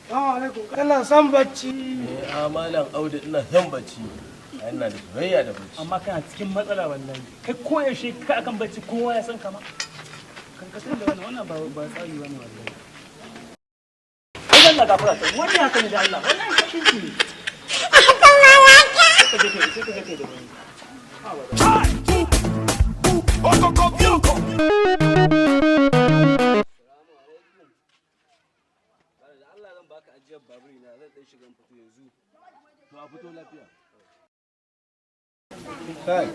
Kana son bacci? Malam Audu ina son bacci. Ina da soyayya da bacci. Amma kana cikin matsala wallahi. Kai koyaushe ka akan bacci kowa ya san kama. Kan ka san da wannan ba tsari bane wallahi. Kai Allah gafara ta. Wannan haka ne da Allah. Wannan kashin ki ne. Ka je kai da wani. Allah zan baka ajiyar baburi na zan dan shiga fito yanzu. To a fito lafiya. Kai.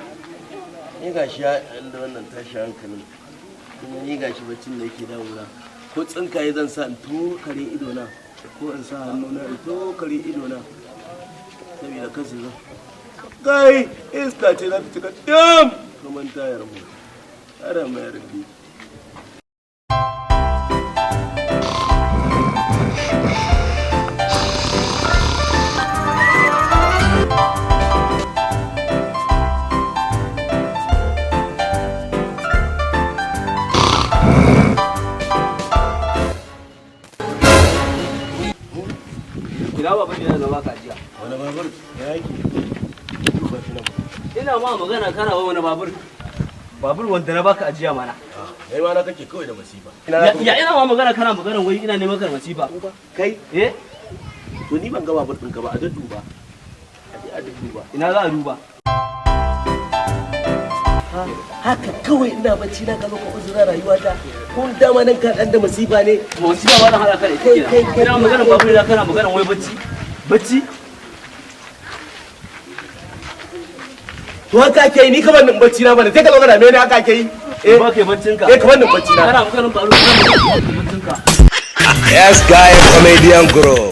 Ni gashi ya da wannan tashi hankalin. Kuma ni gashi baccin da yake damuna. Ko tsinkaye zan sa in tokare ido na ko in sa hannu na in tokare ido na. Saboda kansu zan. Kai iska ce na fita dam kaman tayar mu. Ara mai rabbi. Ina babur ne na baka ajiya. Wani babur ya yake? Ina ma magana kana wa wani babur. Babur wanda na baka ajiya mana. Kai ma na kake kawai da masifa. Ya ina ma magana kana magana wai ina neman kar masifa. Kai Eh? to ni ban ga babur ɗinka ba a dadduba. A dadduba. Ina za a duba? Haka kawai ina bacci na gano ka uzura rayuwata. Kun dama nan ka dan da masifa ne. Masifa ba zan hada kai kenan. Ina magana babur da kana magana wai bacci. Bacci? To haka ake yi ni kamar nan bacci na bane sai ka zo ka dame ni haka ake yi. Ba kai baccin ka. Kamar nan bacci na. Kana magana babur kana baccin ka. Yes, guy, comedian guru.